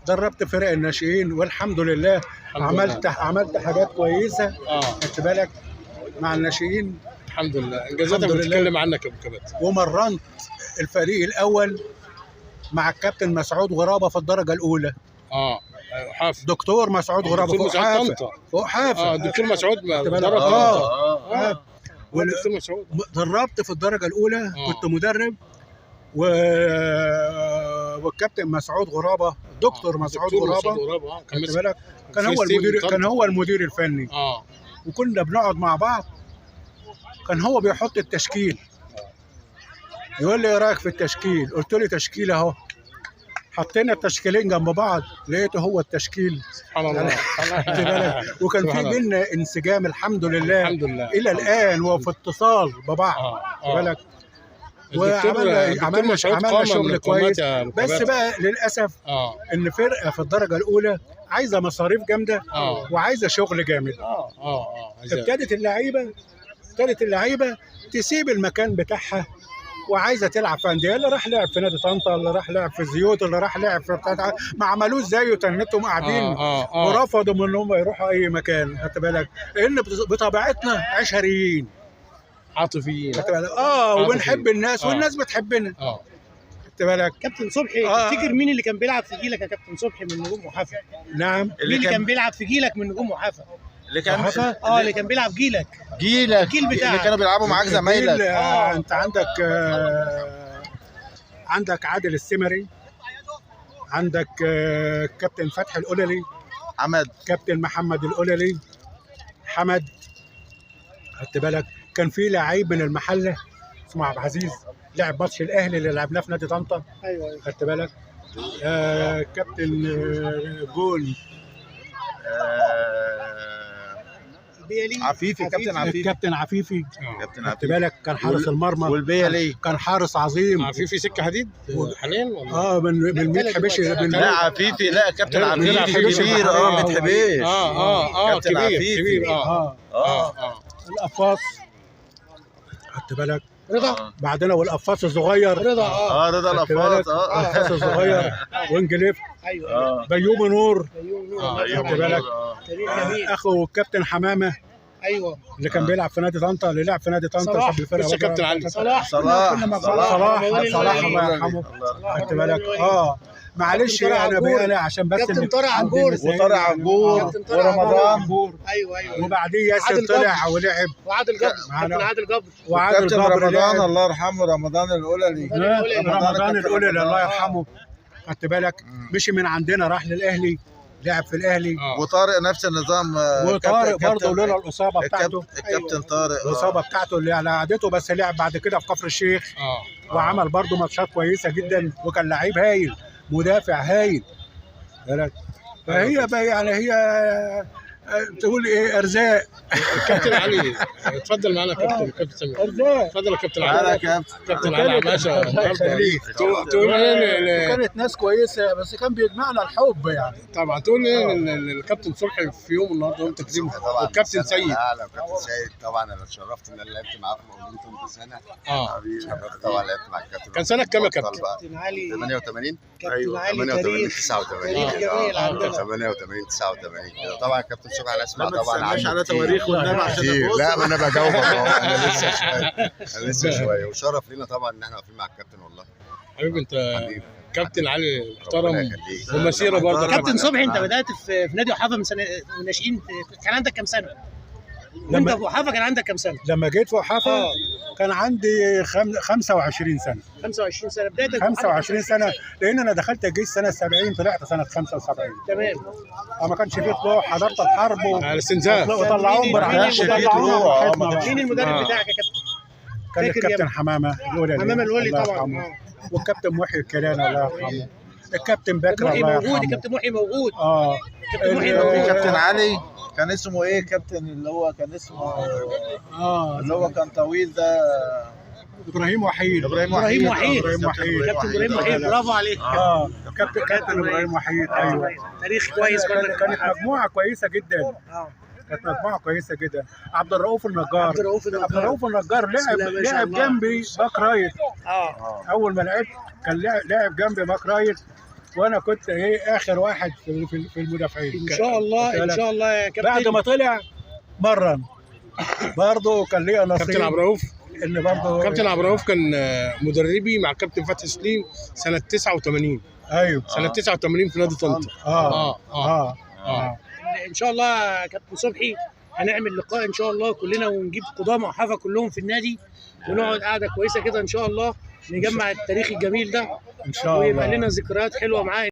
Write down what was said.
دربت فرق الناشئين والحمد لله. عملت حاجات كويسه. خدت بالك مع الناشئين الحمد لله. انجازاتك بتتكلم عنك يا ابو كباتن. ومرنت الفريق الاول مع الكابتن مسعود غرابه في الدرجه الاولى. حافظ دكتور مسعود غرابه فوق حافه. الدكتور مسعود درب والدكتور مسعود دربت في الدرجه الاولى. كنت مدرب والكابتن مسعود غرابه دكتور مسعود غرابه كان هو المدير الفني. وكنا بنقعد مع بعض. كان هو بيحط التشكيل، يقول لي ايه رايك في التشكيل؟ قلت له تشكيل اهو. حطينا التشكيلين جنب بعض لقيته هو التشكيل. سبحان الله. وكان في بينا انسجام الحمد لله الى الان وفي اتصال ببعض. بالك وعملنا شغل كويس. بس بقى للاسف ان فرقه في الدرجه الاولى عايزه مصاريف جامده وعايزه شغل جامد. ابتدت اللعيبه تسيب المكان بتاعها وعايزه تلعب في انديه. اللي راح لعب في نادي طنطا، اللي راح لعب في زيوت، اللي راح لعب في ما عملوش زيه. تنتهم قاعدين ورفضوا من ان هم يروحوا اي مكان. خدت بالك لان بطبيعتنا عشريين عاطفيين. وبنحب الناس والناس بتحبنا. خدت بالك. كابتن صبحي تفتكر مين اللي كان بيلعب في جيلك يا كابتن صبحي من نجوم وحفا؟ نعم. مين اللي كان بيلعب في جيلك من نجوم وحفا؟ اللي كان اللي كان بيلعب جيلك الجيل بتاعك اللي كانوا بيلعبوا معاك زمايلك. انت عندك عادل السمري، عندك كابتن فتحي القللي، حمد، كابتن محمد القللي، حمد. خدت بالك كان في لعيب من المحله اسمه عبد العزيز لعب ماتش الاهلي اللي لعبناه في نادي طنطا. ايوه. خدت بالك. كابتن جول عفيفي، كابتن عفيفي. خدت بالك كان حارس المرمى. والبيلي كان حارس عظيم. عفيفي سكه حديد حاليا ولا؟ من ميت حبيشي. لا عفيفي، لا كابتن عفيفي كبير. ميت حبيش. كبير. القفاص. خدت بالك. رضا بعدين والقفاص الصغير رضا. رضا القفاص. القفاص الصغير وانجليف. ايوه. بيومي نور. خدت بالك. اخو الكابتن حمامه. ايوه. اللي كان بيلعب في نادي طنطا، اللي لعب في نادي طنطا قبل الفرقه. لسه كابتن علي صلاح الله يرحمه. خدت بالك. معلش انا عشان بس كابتن طارق عنجور ورمضان. ايوه. وبعديه ياسر طلع ولعب. وعادل جبر. كابتن عادل جبر. وكابتن رمضان الله يرحمه. رمضان القللي. رمضان القللي الله يرحمه. خدت بالك. مشي من عندنا راح للاهلي، لعب في الاهلي. وطارق نفس النظام. وطارق برضه لولا الاصابه بتاعته. الكابتن طارق الاصابه بتاعته اللي على قعدته، بس لعب بعد كده في كفر الشيخ. وعمل برضه ماتشات كويسه جدا وكان لعيب هايل، مدافع هايل. فهي يعني هي تقول ايه ارزاق. كابتن علي اتفضل معانا. كابتن سمير اتفضل يا كابتن علي. كابتن علي باشا تقول ايه؟ كانت ناس كويسه بس كان بيجمعنا الحب يعني. طبعا تقول ايه الكابتن صبحي في يوم النهارده يوم تكريمه والكابتن سيد. كابتن سيد طبعا انا اتشرفت ان انا لعبت معاه في مولودية سنه. شرفت طبعا لعبت مع الكابتن. كان سنه كام يا كابتن؟ كابتن علي 88. ايوه 88 89. جميل عندنا 88 89 كده. طبعا الكابتن صبحي انا اسمع طبعا على تواريخ والنبي عشان لا ما انا بجاوبك انا لسه شويه وشرف لينا طبعا ان احنا واقفين مع الكابتن. والله حبيبي انت كابتن علي محترم ومسيره برضه. كابتن صبحي انت بدات في نادي وحفا من سنه ناشئين. كان عندك كام سنه؟ وانت في وحفا كان عندك كام سنه؟ لما جيت في وحفا كان عندي 25 سنه. 25 سنه بدايتك 25 سنه لان انا دخلت الجيش سنه 70 طلعت سنه 75. تمام. ما كانش فيه طلوع. حضرت الحرب الاستنزاف وطلعوهم مين المدرب بتاعك يا كابتن؟ كان الكابتن حمامه القللي طبعا. والكابتن محي الكيلاني الله يرحمه. الكابتن بكر الله يرحمه. الكابتن محي موجود. كابتن محي موجود. كابتن علي كان اسمه ايه كابتن اللي هو كان اسمه اللي هو كان طويل ده؟ ابراهيم وحيد. كابتن ابراهيم وحيد برافو عليك. كابتن ابراهيم وحيد. ايوه تاريخ كويس. كانت مجموعه كويسه جدا. كانت مجموعه كويسه جدا. عبد الرؤوف النجار لعب جنبي باك رايت. اول ما لعبت كان لعب جنبي باك رايت وانا كنت ايه اخر واحد في المدافعين. ان شاء الله ان شاء الله يا كابتن. بعد ما طلع مرن برضه كان ليا نصيب. كابتن عبد الرؤوف اللي برضه كابتن عبد الرؤوف كان مدربي مع كابتن فتحي سليم سنه 89. ايوه سنه 89 في نادي طنطا. ان شاء الله يا كابتن صبحي هنعمل لقاء ان شاء الله كلنا ونجيب قدامى وحفا كلهم في النادي ونقعد قعده كويسه كده ان شاء الله نجمع التاريخ الجميل ده ان شاء الله ويبقى لنا ذكريات حلوه معاه.